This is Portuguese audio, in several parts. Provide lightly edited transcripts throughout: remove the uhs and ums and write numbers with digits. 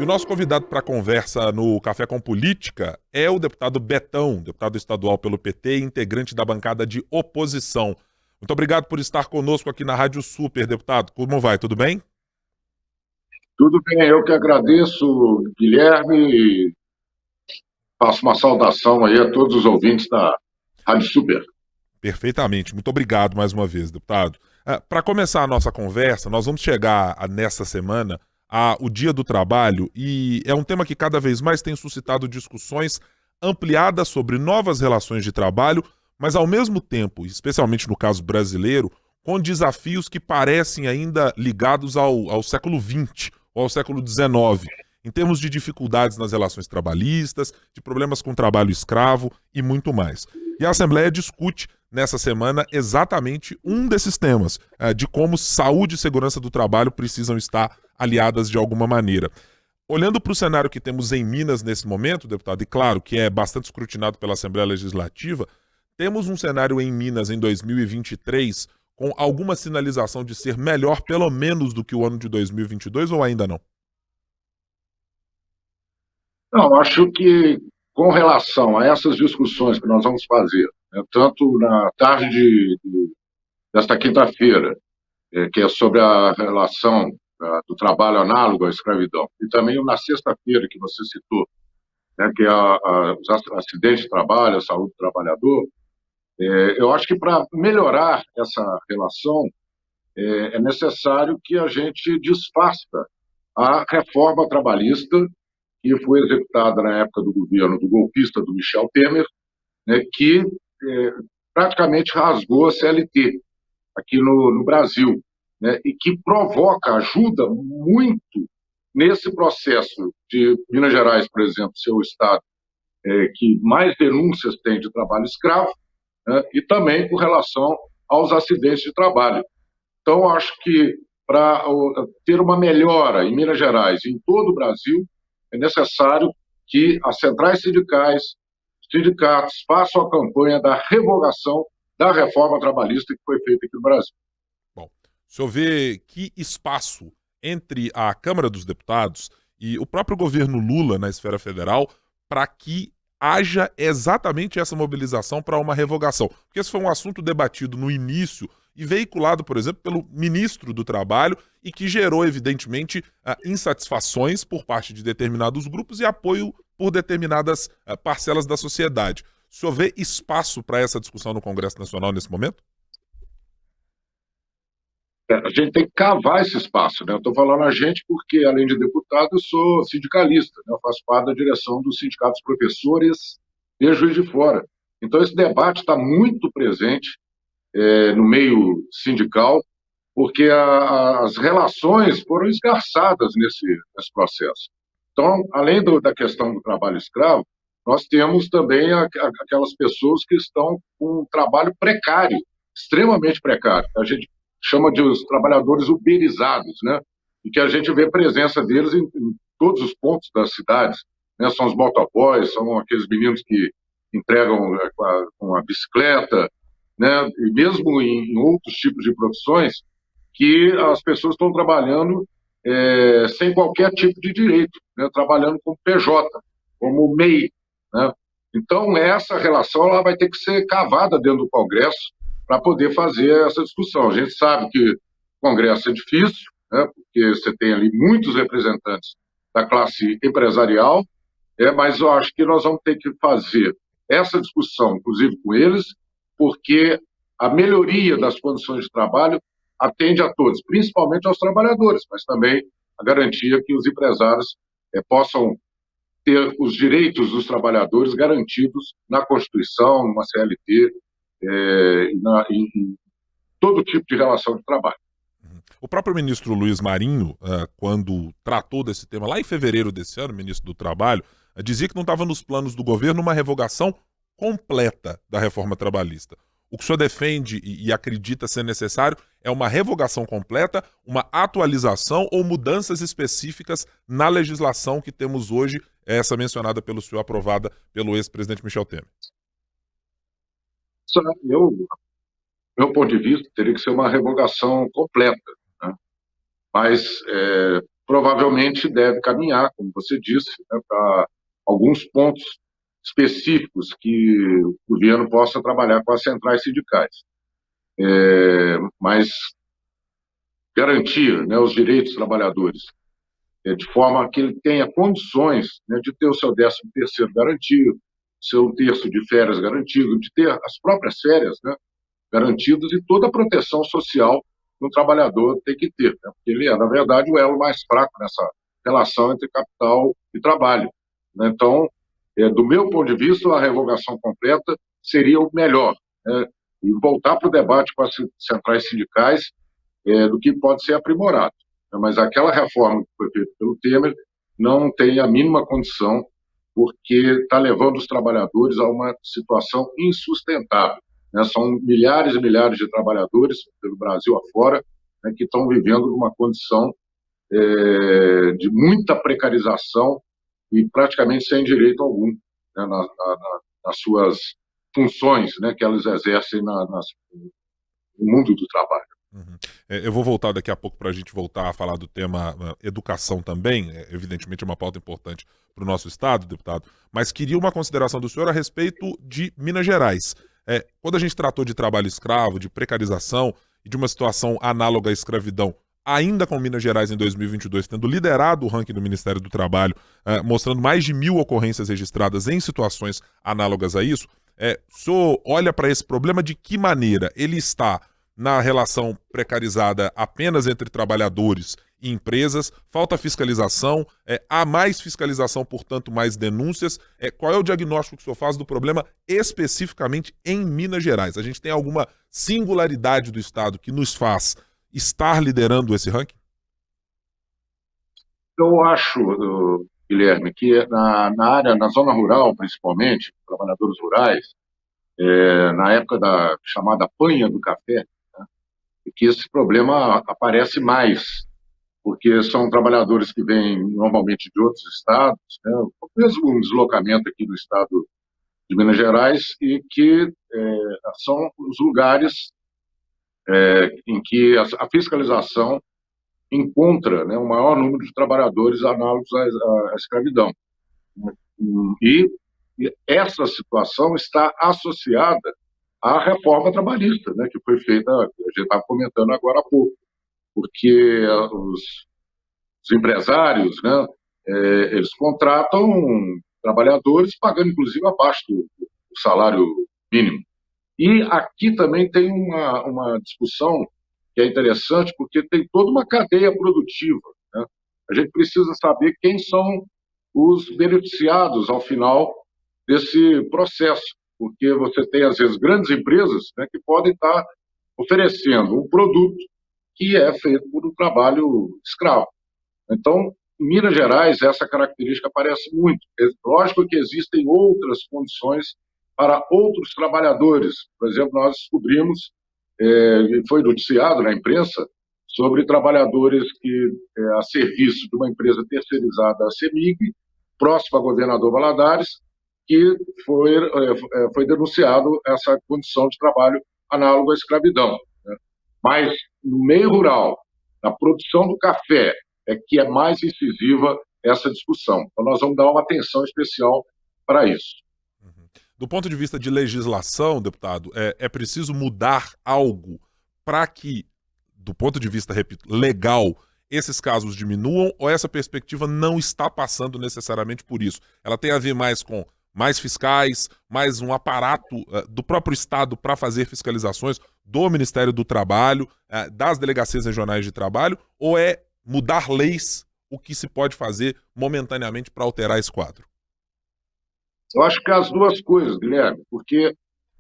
E o nosso convidado para a conversa no Café com Política é o deputado Betão, deputado estadual pelo PT e integrante da bancada de oposição. Muito obrigado por estar conosco aqui na Rádio Super, deputado. Como vai? Tudo bem? Tudo bem, eu que agradeço, Guilherme, e faço uma saudação aí a todos os ouvintes da Rádio Super. Perfeitamente. Muito obrigado mais uma vez, deputado. Para começar a nossa conversa, nós vamos chegar nesta semana ao Dia do Trabalho e é um tema que cada vez mais tem suscitado discussões ampliadas sobre novas relações de trabalho, mas ao mesmo tempo, especialmente no caso brasileiro, com desafios que parecem ainda ligados ao século XX ou ao século XIX, em termos de dificuldades nas relações trabalhistas, de problemas com trabalho escravo e muito mais. E a Assembleia discute nessa semana exatamente um desses temas, de como saúde e segurança do trabalho precisam estar aliadas de alguma maneira. Olhando para o cenário que temos em Minas nesse momento, deputado, e claro que é bastante escrutinado pela Assembleia Legislativa, temos um cenário em Minas em 2023 com alguma sinalização de ser melhor, pelo menos, do que o ano de 2022 ou ainda não? Não, acho que com relação a essas discussões que nós vamos fazer, né, tanto na tarde desta quinta-feira, que é sobre a relação do trabalho análogo à escravidão, e também na sexta-feira que você citou, né, que é os acidentes de trabalho, a saúde do trabalhador, eu acho que para melhorar essa relação é necessário que a gente desfaça a reforma trabalhista que foi executada na época do governo do golpista do Michel Temer, né, que praticamente rasgou a CLT aqui no Brasil, né, e que ajuda muito nesse processo de Minas Gerais, por exemplo, ser o estado que mais denúncias tem de trabalho escravo, né, e também com relação aos acidentes de trabalho. Então, acho que para ter uma melhora em Minas Gerais e em todo o Brasil, é necessário que as centrais sindicais, sindicatos, façam a campanha da revogação da reforma trabalhista que foi feita aqui no Brasil. Bom, o senhor vê que espaço entre a Câmara dos Deputados e o próprio governo Lula na esfera federal para que haja exatamente essa mobilização para uma revogação? Porque esse foi um assunto debatido no início e veiculado, por exemplo, pelo ministro do Trabalho e que gerou, evidentemente, insatisfações por parte de determinados grupos e apoio por determinadas parcelas da sociedade. O senhor vê espaço para essa discussão no Congresso Nacional nesse momento? A gente tem que cavar esse espaço, né? Eu estou falando a gente porque, além de deputado, eu sou sindicalista, né? Eu faço parte da direção do Sindicato dos Professores de Juiz de Fora. Então, esse debate está muito presente no meio sindical, porque as relações foram esgarçadas nesse processo. Então, além da questão do trabalho escravo, nós temos também aquelas pessoas que estão com um trabalho precário, extremamente precário. A gente chama de os trabalhadores uberizados, né? E que a gente vê a presença deles em todos os pontos das cidades, né? São os motoboys, são aqueles meninos que entregam com a bicicleta, né? E mesmo em outros tipos de profissões, que as pessoas estão trabalhando sem qualquer tipo de direito, né? Trabalhando como PJ, como MEI, né? Então, essa relação ela vai ter que ser cavada dentro do Congresso para poder fazer essa discussão. A gente sabe que o Congresso é difícil, né? Porque você tem ali muitos representantes da classe empresarial, mas eu acho que nós vamos ter que fazer essa discussão, inclusive com eles, porque a melhoria das condições de trabalho atende a todos, principalmente aos trabalhadores, mas também a garantia que os empresários possam ter os direitos dos trabalhadores garantidos na Constituição, numa CLT, em todo tipo de relação de trabalho. O próprio ministro Luiz Marinho, quando tratou desse tema lá em fevereiro desse ano, ministro do Trabalho, dizia que não estava nos planos do governo uma revogação completa da reforma trabalhista. O que o senhor defende e acredita ser necessário é uma revogação completa, uma atualização ou mudanças específicas na legislação que temos hoje, essa mencionada pelo senhor, aprovada pelo ex-presidente Michel Temer. Meu ponto de vista, teria que ser uma revogação completa, né? Mas provavelmente deve caminhar, como você disse, né, para alguns pontos específicos que o governo possa trabalhar com as centrais sindicais. Mas garantir, né, os direitos dos trabalhadores, de forma que ele tenha condições, né, de ter o seu 13º garantido, seu terço de férias garantido, de ter as próprias férias, né, garantidas, e toda a proteção social que o trabalhador tem que ter, né, porque ele é, na verdade, o elo mais fraco nessa relação entre capital e trabalho, né. Então, do meu ponto de vista, a revogação completa seria o melhor, né, e voltar para o debate com as centrais sindicais, do que pode ser aprimorado. Mas aquela reforma que foi feita pelo Temer não tem a mínima condição, porque está levando os trabalhadores a uma situação insustentável, né? São milhares e milhares de trabalhadores pelo Brasil afora, né, que estão vivendo numa condição de muita precarização e praticamente sem direito algum, né, nas suas funções, né, que elas exercem no mundo do trabalho. Uhum. Eu vou voltar daqui a pouco para a gente voltar a falar do tema educação também. Evidentemente é uma pauta importante para o nosso estado, deputado, mas queria uma consideração do senhor a respeito de Minas Gerais. Quando a gente tratou de trabalho escravo, de precarização e de uma situação análoga à escravidão, ainda com Minas Gerais em 2022, tendo liderado o ranking do Ministério do Trabalho, mostrando mais de 1.000 ocorrências registradas em situações análogas a isso, o senhor olha para esse problema de que maneira? Ele está na relação precarizada apenas entre trabalhadores e empresas, falta fiscalização, há mais fiscalização, portanto, mais denúncias. Qual é o diagnóstico que o senhor faz do problema especificamente em Minas Gerais? A gente tem alguma singularidade do Estado que nos faz estar liderando esse ranking? Eu acho, Guilherme, que na zona rural, principalmente, trabalhadores rurais, na época da chamada panha do café, que esse problema aparece mais, porque são trabalhadores que vêm normalmente de outros estados, né, mesmo um deslocamento aqui no estado de Minas Gerais, e que são os lugares em que a fiscalização encontra, né, o maior número de trabalhadores análogos à escravidão. E essa situação está associada à reforma trabalhista, né, que foi feita, a gente estava comentando agora há pouco, porque os empresários, né, eles contratam trabalhadores pagando, inclusive, abaixo do salário mínimo. E aqui também tem uma discussão que é interessante, porque tem toda uma cadeia produtiva, né? A gente precisa saber quem são os beneficiados ao final desse processo, porque você tem, às vezes, grandes empresas, né, que podem estar oferecendo um produto que é feito por um trabalho escravo. Então, em Minas Gerais, essa característica aparece muito. É lógico que existem outras condições para outros trabalhadores. Por exemplo, nós descobrimos, foi noticiado na imprensa, sobre trabalhadores que, a serviço de uma empresa terceirizada, a CEMIG, próxima a governador Valadares, que foi denunciado essa condição de trabalho análogo à escravidão, né? Mas, no meio rural, na produção do café, é que é mais incisiva essa discussão. Então, nós vamos dar uma atenção especial para isso. Do ponto de vista de legislação, deputado, é preciso mudar algo para que, do ponto de vista, repito, legal, esses casos diminuam, ou essa perspectiva não está passando necessariamente por isso? Ela tem a ver mais com mais fiscais, mais um aparato do próprio Estado para fazer fiscalizações, do Ministério do Trabalho, das delegacias regionais de trabalho, ou é mudar leis o que se pode fazer momentaneamente para alterar esse quadro? Eu acho que as duas coisas, Guilherme, porque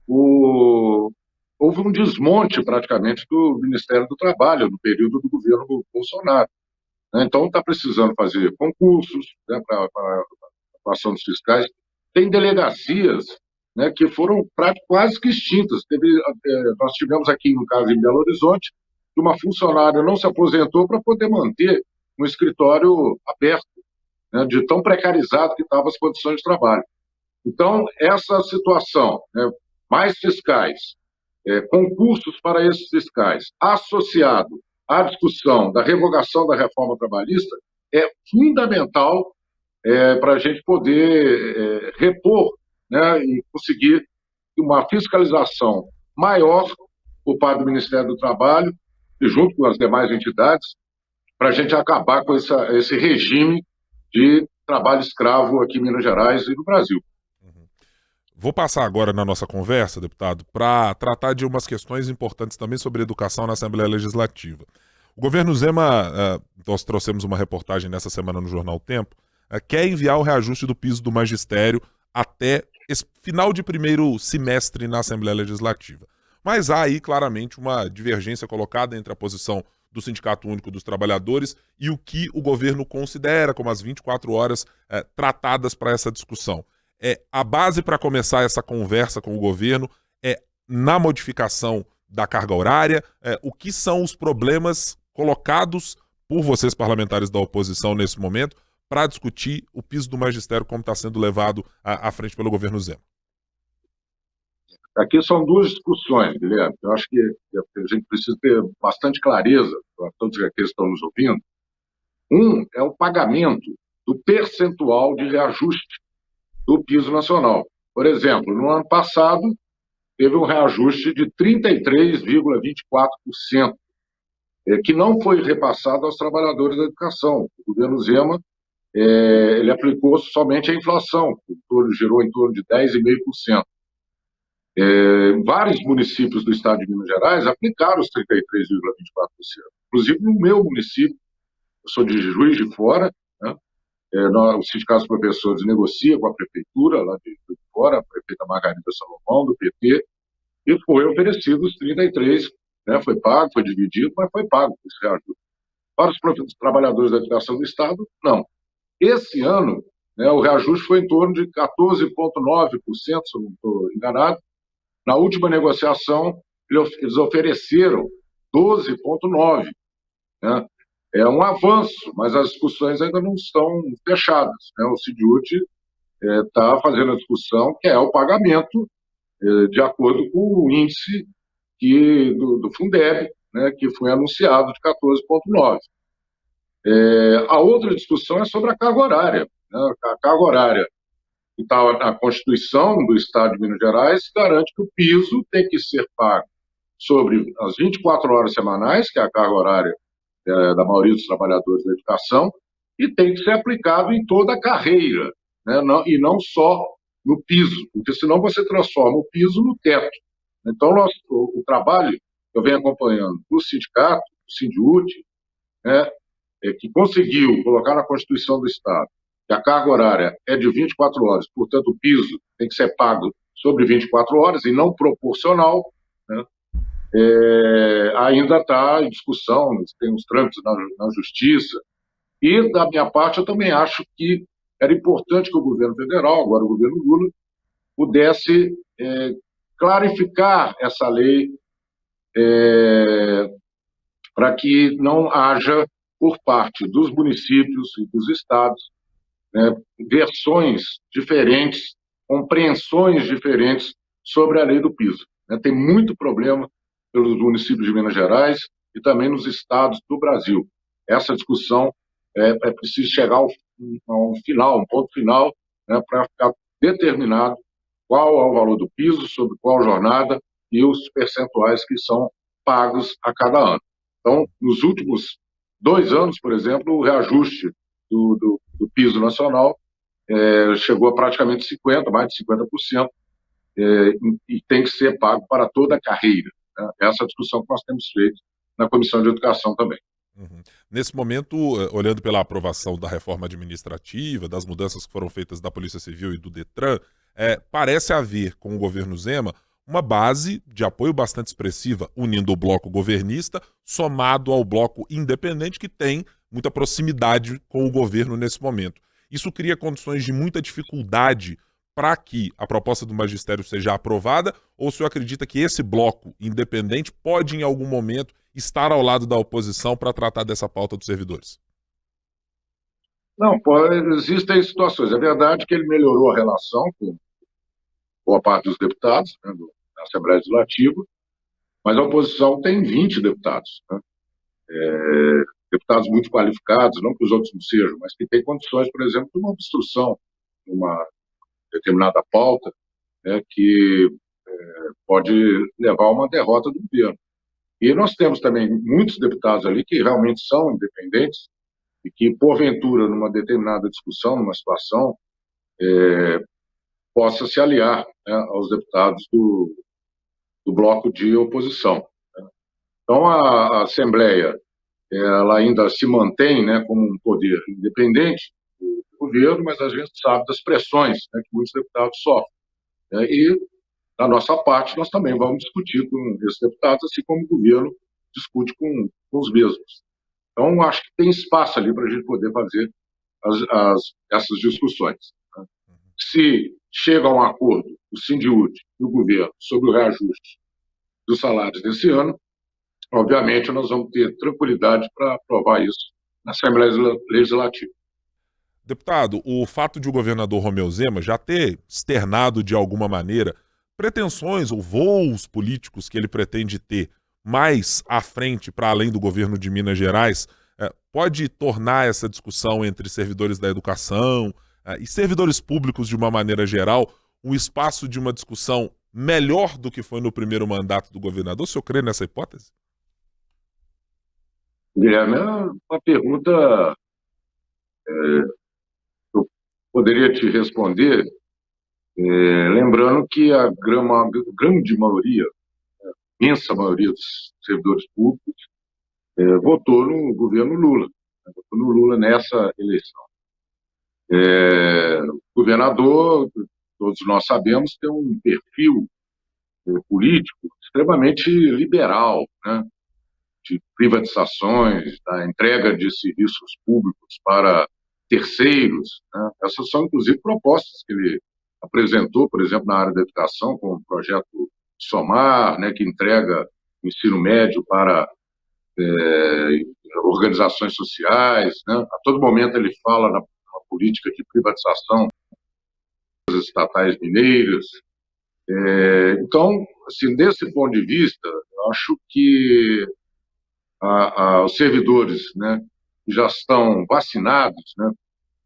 houve um desmonte praticamente do Ministério do Trabalho no período do governo Bolsonaro, né? Então está precisando fazer concursos, né, para a atuação dos fiscais. Tem delegacias, né, que foram quase que extintas. Nós tivemos aqui, no caso, em Belo Horizonte, que uma funcionária não se aposentou para poder manter um escritório aberto, né, de tão precarizado que estavam as condições de trabalho. Então, essa situação, né, mais fiscais, concursos para esses fiscais, associado à discussão da revogação da reforma trabalhista, é fundamental para a gente poder repor, né, e conseguir uma fiscalização maior por parte do Ministério do Trabalho e junto com as demais entidades, para a gente acabar com esse regime de trabalho escravo aqui em Minas Gerais e no Brasil. Vou passar agora na nossa conversa, deputado, para tratar de umas questões importantes também sobre educação na Assembleia Legislativa. O governo Zema, nós trouxemos uma reportagem nessa semana no Jornal Tempo, quer enviar o reajuste do piso do magistério até esse final de primeiro semestre na Assembleia Legislativa. Mas há aí claramente uma divergência colocada entre a posição do Sindicato Único dos Trabalhadores e o que o governo considera como as 24 horas tratadas para essa discussão. A base para começar essa conversa com o governo é na modificação da carga horária, o que são os problemas colocados por vocês parlamentares da oposição nesse momento para discutir o piso do magistério como está sendo levado à frente pelo governo Zema. Aqui são duas discussões, Guilherme. Eu acho que a gente precisa ter bastante clareza para todos aqueles que estão nos ouvindo. Um é o pagamento do percentual de reajuste do piso nacional. Por exemplo, no ano passado, teve um reajuste de 33,24%, que não foi repassado aos trabalhadores da educação. O governo Zema ele aplicou somente a inflação, que gerou em torno de 10,5%. Vários municípios do estado de Minas Gerais aplicaram os 33,24%. Inclusive no meu município, eu sou de Juiz de Fora, né? O Sindicato dos Professores negocia com a prefeitura lá de Juiz de Fora, a prefeita Margarida Salomão, do PT, e foi oferecido os 33%, né? Foi pago, foi dividido, mas foi pago esse reajuste. Para os trabalhadores da educação do estado, não. Esse ano, né, o reajuste foi em torno de 14,9%, se eu não estou enganado. Na última negociação, eles ofereceram 12,9%. Né? É um avanço, mas as discussões ainda não estão fechadas. Né? O Sindiúti está fazendo a discussão, que é o pagamento de acordo com o índice do Fundeb, né, que foi anunciado de 14,9%. A outra discussão é sobre a carga horária. Né? A carga horária que está na Constituição do Estado de Minas Gerais garante que o piso tem que ser pago sobre as 24 horas semanais, que é a carga horária da maioria dos trabalhadores da educação, e tem que ser aplicado em toda a carreira, né? E não só no piso, porque senão você transforma o piso no teto. Então, o trabalho que eu venho acompanhando do sindicato, do Sindiúti, né, que conseguiu colocar na Constituição do Estado que a carga horária é de 24 horas, portanto, o piso tem que ser pago sobre 24 horas e não proporcional, né? Ainda está em discussão, tem uns trâmites na Justiça. E, da minha parte, eu também acho que era importante que o governo federal, agora o governo Lula, pudesse clarificar essa lei para que não haja, por parte dos municípios e dos estados, versões diferentes, compreensões diferentes sobre a lei do piso. Tem muito problema pelos municípios de Minas Gerais e também nos estados do Brasil. Essa discussão é preciso chegar a um final, um ponto final, né, para ficar determinado qual é o valor do piso, sobre qual jornada e os percentuais que são pagos a cada ano. Então, nos últimos 2 anos, por exemplo, o reajuste do piso nacional chegou a praticamente 50%, mais de 50%, e tem que ser pago para toda a carreira. Né? Essa é a discussão que nós temos feito na Comissão de Educação também. Uhum. Nesse momento, olhando pela aprovação da reforma administrativa, das mudanças que foram feitas da Polícia Civil e do Detran, parece haver, com o governo Zema, uma base de apoio bastante expressiva, unindo o bloco governista, somado ao bloco independente, que tem muita proximidade com o governo nesse momento. Isso cria condições de muita dificuldade para que a proposta do magistério seja aprovada, ou o senhor acredita que esse bloco independente pode, em algum momento, estar ao lado da oposição para tratar dessa pauta dos servidores? Não, existem situações. É verdade que ele melhorou a relação com boa parte dos deputados, né, da Assembleia Legislativa, mas a oposição tem 20 deputados. Né? deputados muito qualificados, não que os outros não sejam, mas que têm condições, por exemplo, de uma obstrução, uma determinada pauta, né, que pode levar a uma derrota do governo. E nós temos também muitos deputados ali que realmente são independentes e que, porventura, numa determinada discussão, numa situação, possa se aliar, né, aos deputados do bloco de oposição. Então, a Assembleia ela ainda se mantém, né, como um poder independente do governo, mas a gente sabe das pressões, né, que muitos deputados sofrem. Né, e, da nossa parte, nós também vamos discutir com esses deputados, assim como o governo discute com os mesmos. Então, acho que tem espaço ali para a gente poder fazer essas discussões. Né. Se chega a um acordo o Sindiúd e o governo sobre o reajuste dos salários desse ano, obviamente nós vamos ter tranquilidade para aprovar isso na Assembleia Legislativa. Deputado, o fato de o governador Romeu Zema já ter externado de alguma maneira pretensões ou voos políticos que ele pretende ter mais à frente, para além do governo de Minas Gerais, pode tornar essa discussão entre servidores da educação e servidores públicos de uma maneira geral um espaço de uma discussão melhor do que foi no primeiro mandato do governador? O senhor crê nessa hipótese? Guilherme, é uma pergunta eu poderia te responder lembrando que a grande maioria, a imensa maioria dos servidores públicos votou no governo Lula, né, votou no Lula nessa eleição. O governador, todos nós sabemos, tem um perfil político extremamente liberal, né, de privatizações, da entrega de serviços públicos para terceiros. Né. Essas são, inclusive, propostas que ele apresentou, por exemplo, na área da educação, com o projeto Somar, né, que entrega o ensino médio para organizações sociais. Né. A todo momento ele fala na política de privatização das estatais mineiras. Então, assim, desse ponto de vista, eu acho que os servidores, né, que já estão vacinados, né,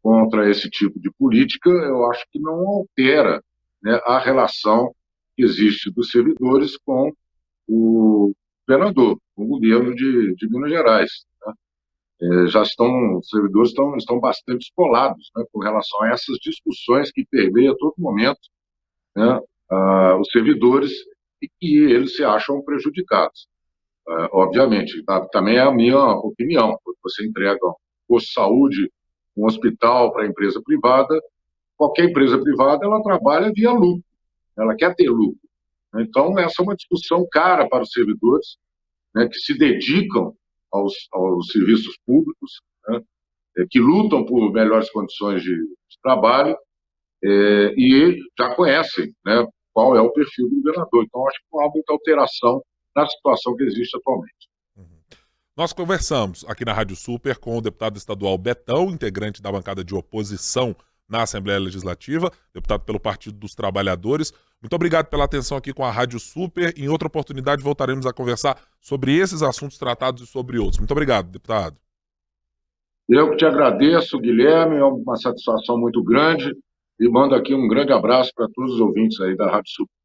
contra esse tipo de política, eu acho que não altera, né, a relação que existe dos servidores com o governador, com o governo de Minas Gerais. Né. Os servidores estão bastante escolados, né, com relação a essas discussões que permeiam a todo momento, né, os servidores e que eles se acham prejudicados. Obviamente, também é a minha opinião. Quando você entrega um posto de saúde, um hospital para a empresa privada, qualquer empresa privada ela trabalha via lucro, ela quer ter lucro. Então, essa é uma discussão cara para os servidores, né, que se dedicam aos serviços públicos, né, que lutam por melhores condições de trabalho e já conhecem, né, qual é o perfil do governador. Então, acho que não há muita alteração na situação que existe atualmente. Nós conversamos aqui na Rádio Super com o deputado estadual Betão, integrante da bancada de oposição na Assembleia Legislativa, deputado pelo Partido dos Trabalhadores. Muito obrigado pela atenção aqui com a Rádio Super. Em outra oportunidade voltaremos a conversar sobre esses assuntos tratados e sobre outros. Muito obrigado, deputado. Eu que te agradeço, Guilherme, é uma satisfação muito grande e mando aqui um grande abraço para todos os ouvintes aí da Rádio Super.